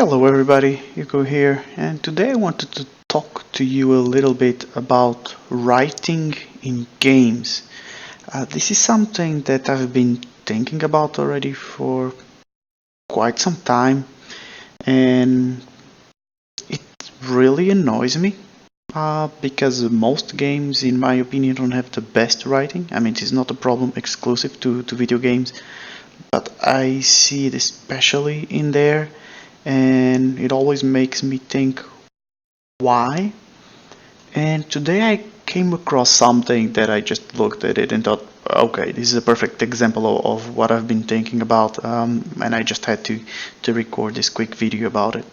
Hello everybody, Hugo here, and today I wanted to talk to you a little bit about writing in games. This is something that I've been thinking about already for quite some time, and it really annoys me because most games, in my opinion, don't have the best writing. I mean, it is not a problem exclusive to video games, but I see it especially in there, and it always makes me think why. And today I came across something that I just looked at it and thought, okay, this is a perfect example of what I've been thinking about, and I just had to record this quick video about it.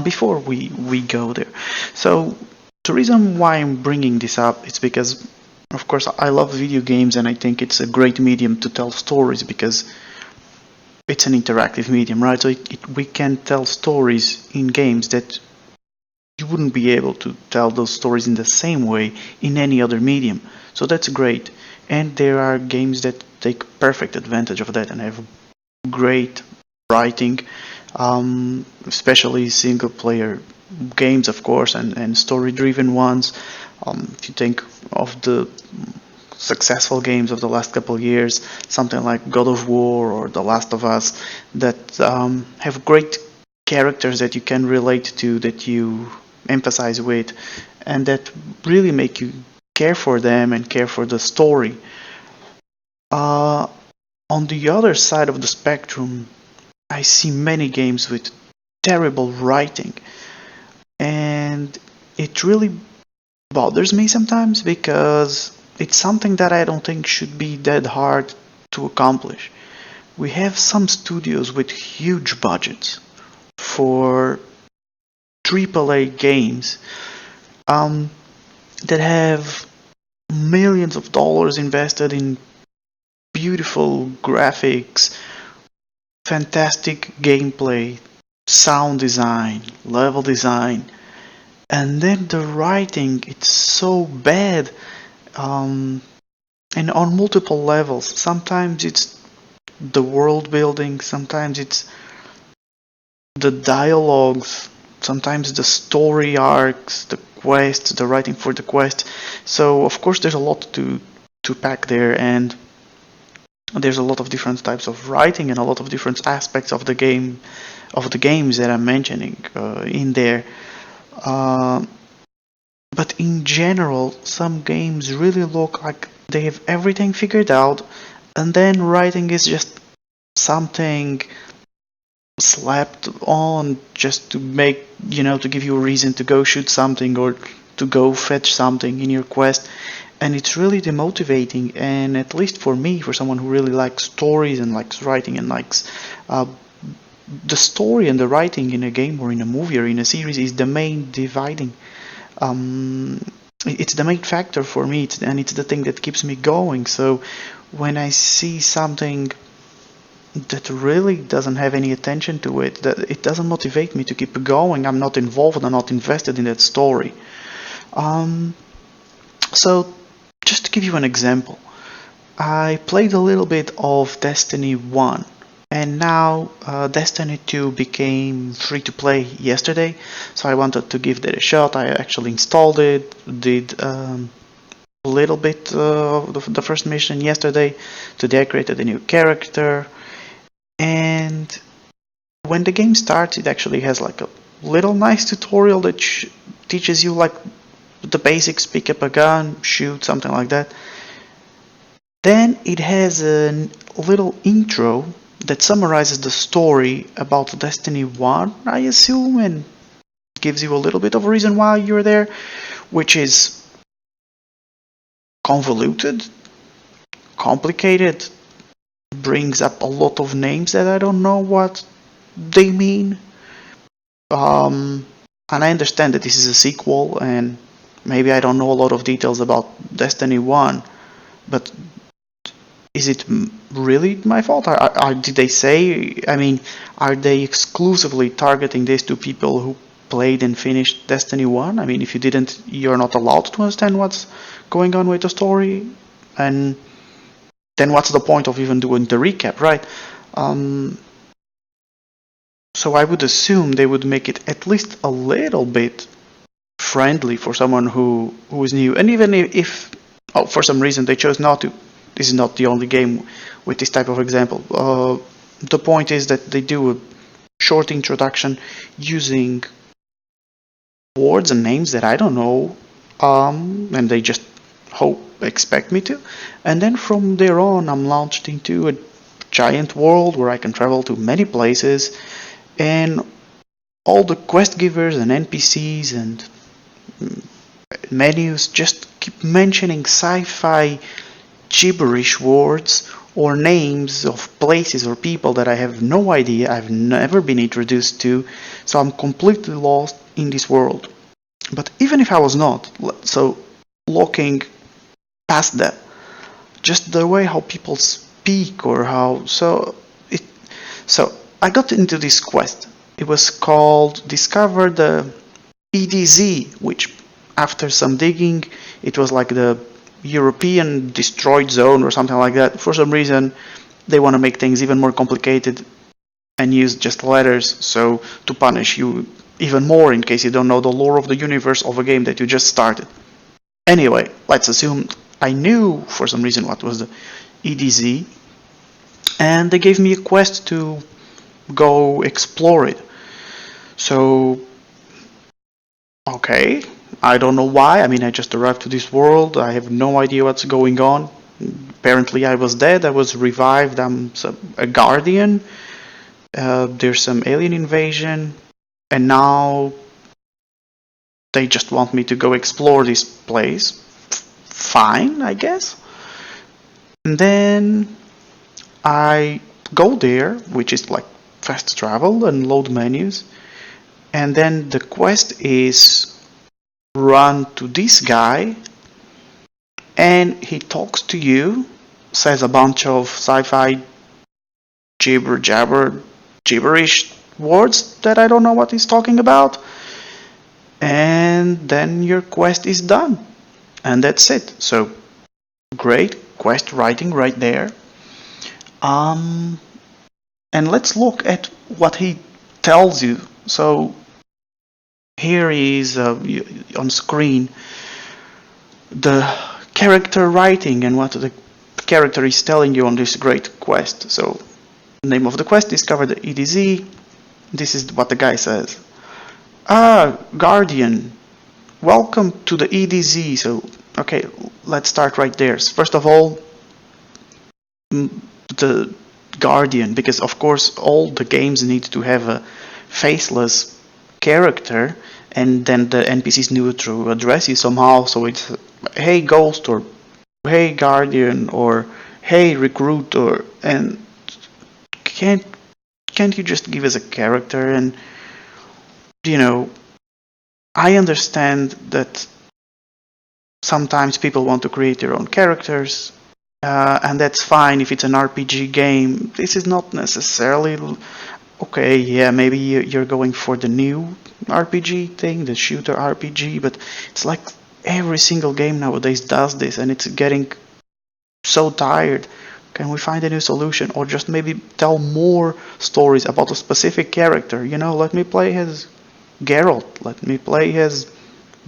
Before we go there, so the reason why I'm bringing this up is because, of course, I love video games and I think it's a great medium to tell stories because it's an interactive medium, right? So we can tell stories in games that you wouldn't be able to tell those stories in the same way in any other medium. So that's great. And there are games that take perfect advantage of that and have great writing, especially single player games, of course, and story driven ones. If you think of the successful games of the last couple of years, something like God of War or The Last of Us, that have great characters that you can relate to, that you emphasize with, and that really make you care for them and care for the story. Uh, on the other side of the spectrum, I see many games with terrible writing, and it really bothers me sometimes because it's something that I don't think should be that hard to accomplish. We have some studios with huge budgets for AAA games um, that have millions of dollars invested in beautiful graphics, fantastic gameplay, sound design, level design, and then the writing, it's so bad, um, and on multiple levels. Sometimes it's the world building, sometimes it's the dialogues, sometimes the story arcs, the quests, the writing for the quest. So of course there's a lot to pack there, and there's a lot of different types of writing and a lot of different aspects of the game, of the games that I'm mentioning in there. Uh, but in general, some games really look like they have everything figured out, and then writing is just something slapped on just to make, to give you a reason to go shoot something or to go fetch something in your quest. And it's really demotivating. And at least for me, for someone who really likes stories and likes writing and likes uh, the story and the writing in a game or in a movie or in a series is the main dividing. Um, it's the main factor for me, and it's the thing that keeps me going. So when I see something that really doesn't have any attention to it, that it doesn't motivate me to keep going, I'm not involved, I'm not invested in that story. Um, so just to give you an example, I played a little bit of Destiny 1, and now Destiny 2 became free to play yesterday, so I wanted to give that a shot. I actually installed it, did a little bit of the first mission yesterday. Today I created a new character, and when the game starts, it actually has like a little nice tutorial that teaches you like the basics: pick up a gun, shoot, something like that. Then it has a little intro that summarizes the story about Destiny 1, I assume, and gives you a little bit of a reason why you're there, which is convoluted, complicated, brings up a lot of names that I don't know what they mean. And I understand that this is a sequel, and maybe I don't know a lot of details about Destiny 1, but is it really my fault? Did they say, I mean, are they exclusively targeting this to people who played and finished Destiny 1? I mean, if you didn't, you're not allowed to understand what's going on with the story, and then what's the point of even doing the recap, right? So So I would assume they would make it at least a little bit friendly for someone who is new. And even if oh, for some reason they chose not to, this is not the only game with this type of example. The point is that they do a short introduction using words and names that I don't know, and they just expect me to. And then from there on, I'm launched into a giant world where I can travel to many places, and all the quest givers and NPCs and menus just keep mentioning sci-fi gibberish words or names of places or people that I have no idea, I've never been introduced to, so I'm completely lost in this world. But even if I was not, so looking past that, just the way how people speak or how so I got into this quest. It was called Discover the EDZ, which after some digging, it was like the European destroyed zone or something like that. For some reason, they want to make things even more complicated and use just letters, so to punish you even more in case you don't know the lore of the universe of a game that you just started. Anyway, let's assume I knew for some reason what was the EDZ, and they gave me a quest to go explore it. So, okay, I don't know why. I mean, I just arrived to this world. I have no idea what's going on. Apparently, I was dead. I was revived. I'm a guardian. There's some alien invasion, and now they just want me to go explore this place. Fine, I guess. And then I go there, which is like fast travel and load menus. And then the quest is run to this guy, and he talks to you, says a bunch of sci-fi gibberish words that I don't know what he's talking about. And then your quest is done. And that's it. So great quest writing right there. And let's look at what he tells you. So here is on screen the character writing and what the character is telling you on this great quest. So name of the quest, discover the EDZ. This is what the guy says. Guardian, welcome to the EDZ. So okay, let's start right there. First of all, the Guardian, because of course all the games need to have a faceless character, and then the NPCs need to address you somehow. So it's hey Ghost, or hey Guardian, or hey Recruit, or and can't you just give us a character? And I understand that sometimes people want to create their own characters, and that's fine if it's an RPG game. This is not necessarily okay. Yeah, maybe you're going for the new RPG thing, the shooter RPG, but it's like every single game nowadays does this, and it's getting so tired. Can we find a new solution, or just maybe tell more stories about a specific character? Let me play as Geralt. Let me play as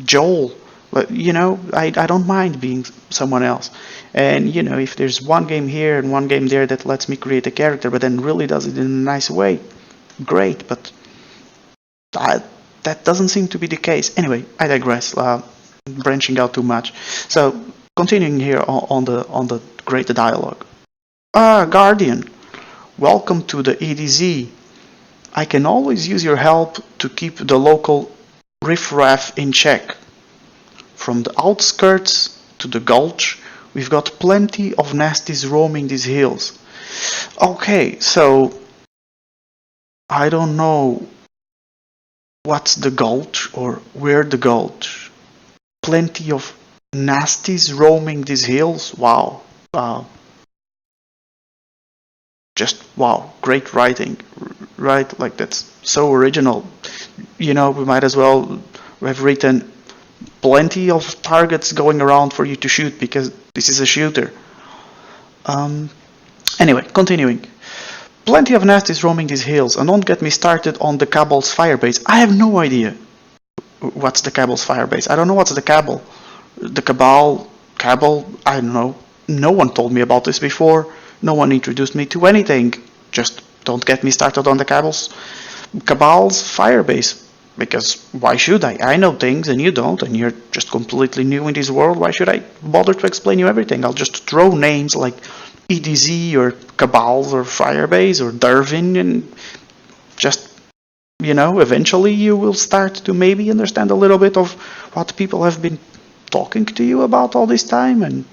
Joel. I don't mind being someone else. And if there's one game here and one game there that lets me create a character, but then really does it in a nice way, great. But that doesn't seem to be the case. Anyway, I digress. Branching out too much. So continuing here on the great dialogue. Guardian, welcome to the EDZ. I can always use your help to keep the local riffraff in check. From the outskirts to the gulch, we've got plenty of nasties roaming these hills. Okay, so I don't know what's the gulch or where the gulch. Plenty of nasties roaming these hills. Wow. Just wow, great writing, right? Like that's so original. We might as well have written plenty of targets going around for you to shoot because this is a shooter. Anyway, continuing. Plenty of nasties roaming these hills, and don't get me started on the Cabal's firebase. I have no idea what's the Cabal's firebase. I don't know what's the Cabal. The Cabal, I don't know. No one told me about this before. No one introduced me to anything. Just don't get me started on the Cabal's firebase. Because why should I? I know things and you don't, and you're just completely new in this world. Why should I bother to explain you everything? I'll just throw names like EDZ or Cabals or Firebase or Darwin, and just, eventually you will start to maybe understand a little bit of what people have been talking to you about all this time, and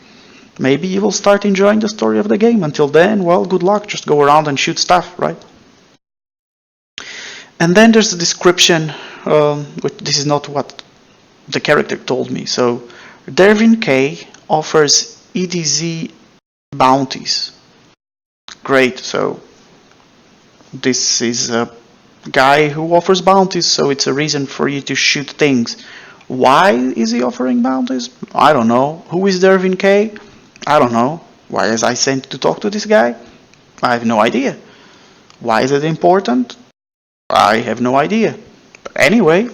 maybe you will start enjoying the story of the game. Until then, well, good luck. Just go around and shoot stuff, right? And then there's the description, which this is not what the character told me. So, Dervin K offers EDZ bounties. Great, so this is a guy who offers bounties, so it's a reason for you to shoot things. Why is he offering bounties? I don't know. Who is Dervin K? I don't know. Why was I sent to talk to this guy? I have no idea. Why is it important? I have no idea. But anyway,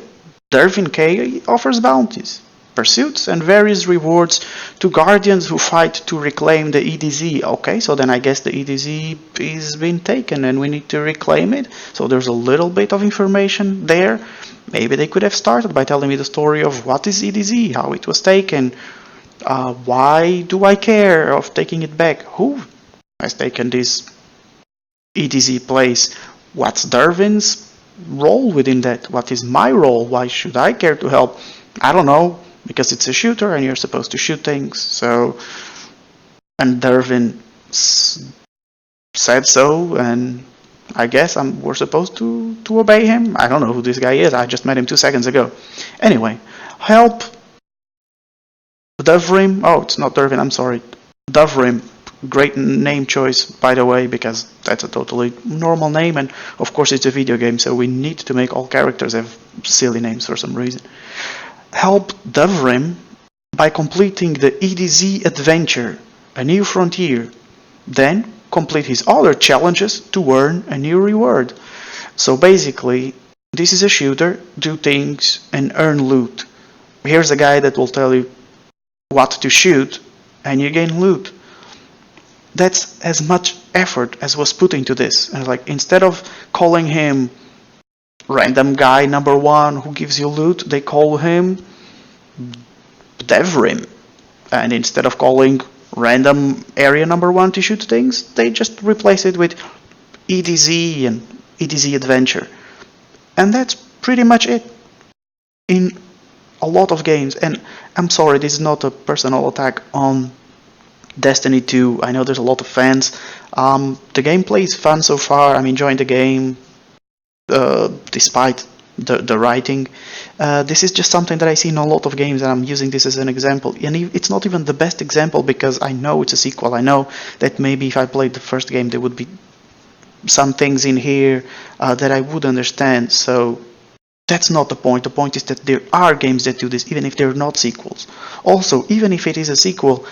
Dervin K offers bounties, pursuits, and various rewards to guardians who fight to reclaim the EDZ. Okay, so then I guess the EDZ is being taken and we need to reclaim it. So there's a little bit of information there. Maybe they could have started by telling me the story of what is EDZ, how it was taken, why do I care of taking it back, who has taken this EDZ place, what's Darwin's role within that, what is my role, why should I care to help? I don't know, because it's a shooter and you're supposed to shoot things. So, and Darwin said so, and I guess we're supposed to obey him. I don't know who this guy is. I just met him 2 seconds ago. Anyway, help Dovrim. Oh, it's not Darwin. I'm sorry. Dovrim. Great name choice, by the way, because that's a totally normal name, and of course it's a video game, so we need to make all characters have silly names for some reason. Help Dovrim by completing the EDZ adventure, A New Frontier. Then complete his other challenges to earn a new reward. So basically, this is a shooter, do things and earn loot. Here's a guy that will tell you what to shoot, and you gain loot. That's as much effort as was put into this. And like, instead of calling him random guy number 1 who gives you loot, they call him Devrim. And instead of calling random area number 1 to shoot things, they just replace it with EDZ and EDZ adventure. And that's pretty much it in a lot of games. And I'm sorry, this is not a personal attack on Destiny 2. I know there's a lot of fans. The gameplay is fun so far. I'm enjoying the game despite the writing. This is just something that I see in a lot of games, and I'm using this as an example. And it's not even the best example because I know it's a sequel. I know that maybe if I played the first game there would be some things in here that I would understand. So that's not the point. The point is that there are games that do this even if they're not sequels. Also, even if it is a sequel,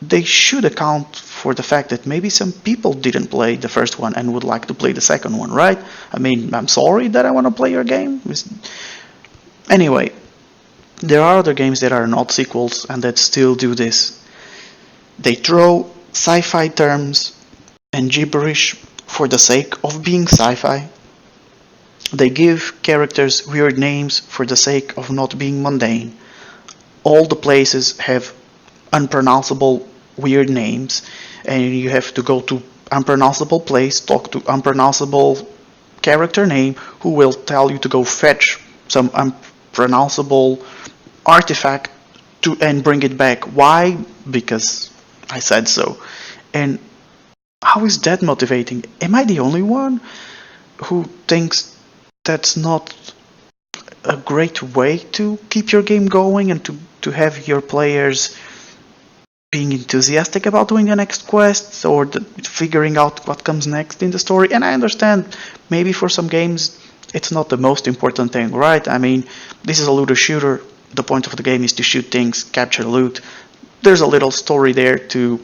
they should account for the fact that maybe some people didn't play the first one and would like to play the second one, right? I mean, I'm sorry that I want to play your game. Anyway, there are other games that are not sequels and that still do this. They throw sci-fi terms and gibberish for the sake of being sci-fi. They give characters weird names for the sake of not being mundane. All the places have unpronounceable weird names, and you have to go to unpronounceable place, talk to unpronounceable character name, who will tell you to go fetch some unpronounceable artifact and bring it back. Why? Because I said so. And how is that motivating? Am I the only one who thinks that's not a great way to keep your game going and to have your players being enthusiastic about doing the next quest or figuring out what comes next in the story? And I understand maybe for some games it's not the most important thing, right? I mean, this is a looter shooter. The point of the game is to shoot things, capture loot. There's a little story there to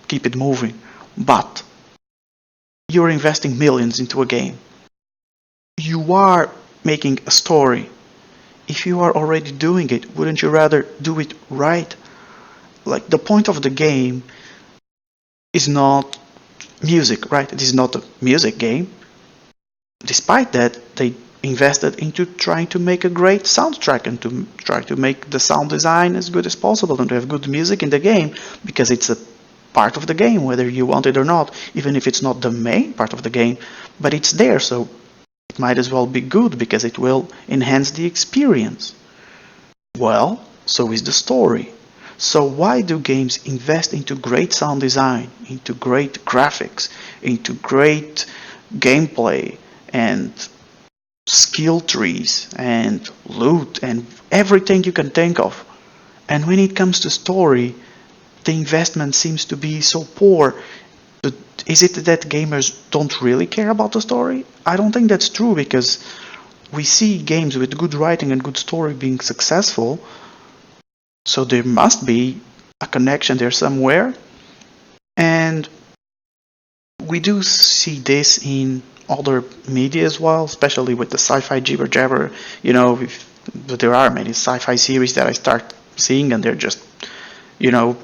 keep it moving. But you're investing millions into a game. You are making a story. If you are already doing it, wouldn't you rather do it right? Like, the point of the game is not music, right? It is not a music game. Despite that, they invested into trying to make a great soundtrack and to try to make the sound design as good as possible and to have good music in the game, because it's a part of the game, whether you want it or not, even if it's not the main part of the game, but it's there, so it might as well be good because it will enhance the experience. Well, so is the story. So why do games invest into great sound design, into great graphics, into great gameplay and skill trees and loot and everything you can think of? And when it comes to story, the investment seems to be so poor. But is it that gamers don't really care about the story? I don't think that's true, because we see games with good writing and good story being successful, so there must be a connection there somewhere. And we do see this in other media as well, especially with the sci-fi jibber jabber. There are many sci-fi series that I start seeing, and they're just, you know,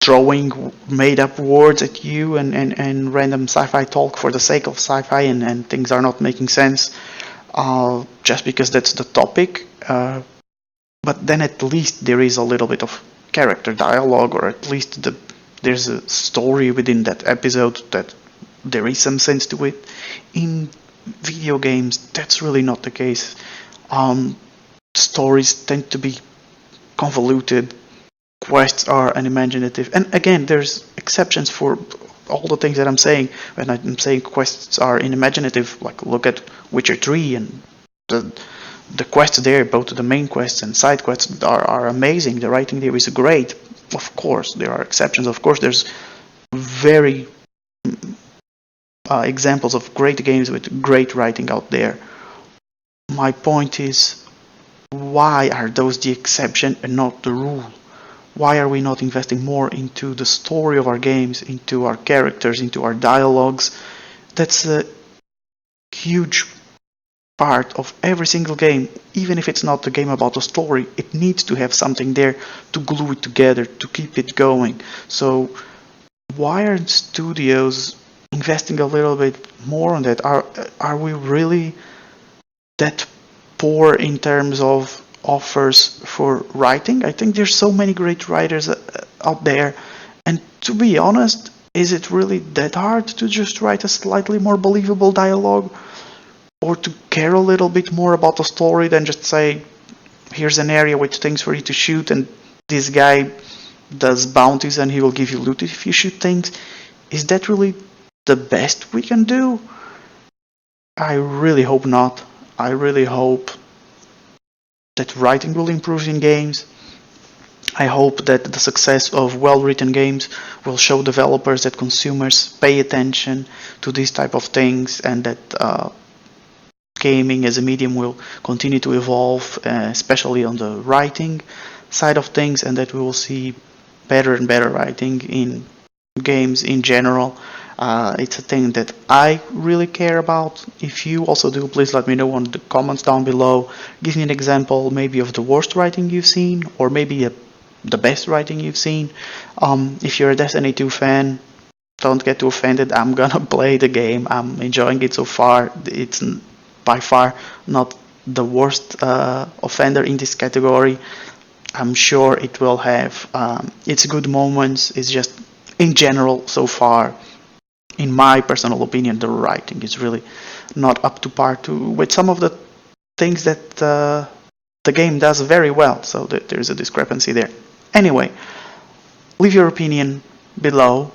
throwing made up words at you and random sci-fi talk for the sake of sci-fi, and things are not making sense just because that's the topic. But then at least there is a little bit of character dialogue, or at least there's a story within that episode, that there is some sense to it. In video games, that's really not the case. Stories tend to be convoluted, quests are unimaginative, and again, there's exceptions for all the things that I'm saying. When I'm saying quests are unimaginative, like look at Witcher 3, and the quests there, both the main quests and side quests, are amazing. The writing there is great. Of course, there are exceptions. Of course, there's very examples of great games with great writing out there. My point is, why are those the exception and not the rule? Why are we not investing more into the story of our games, into our characters, into our dialogues? That's a huge part of every single game. Even if it's not a game about a story, it needs to have something there to glue it together, to keep it going. So why aren't studios investing a little bit more on that? Are we really that poor in terms of offers for writing? I think there's so many great writers out there, and to be honest, is it really that hard to just write a slightly more believable dialogue, or to care a little bit more about the story than just say, here's an area with things for you to shoot, and this guy does bounties and he will give you loot if you shoot things? Is that really the best we can do? I really hope not. I really hope that writing will improve in games. I hope that the success of well-written games will show developers that consumers pay attention to these type of things, and that gaming as a medium will continue to evolve, especially on the writing side of things, and that we will see better and better writing in games in general. It's a thing that I really care about. If you also do, please let me know on the comments down below. Give me an example, maybe of the worst writing you've seen, or maybe the best writing you've seen. If you're a Destiny 2 fan, don't get too offended. I'm gonna play the game. I'm enjoying it so far. It's by far not the worst offender in this category. I'm sure it will have its good moments. It's just, in general, so far, in my personal opinion, the writing is really not up to par with some of the things that the game does very well. So there's a discrepancy there. Anyway, leave your opinion below.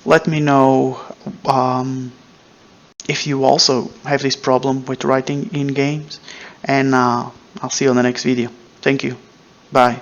Let me know if you also have this problem with writing in games, and I'll see you on the next video. Thank you. Bye.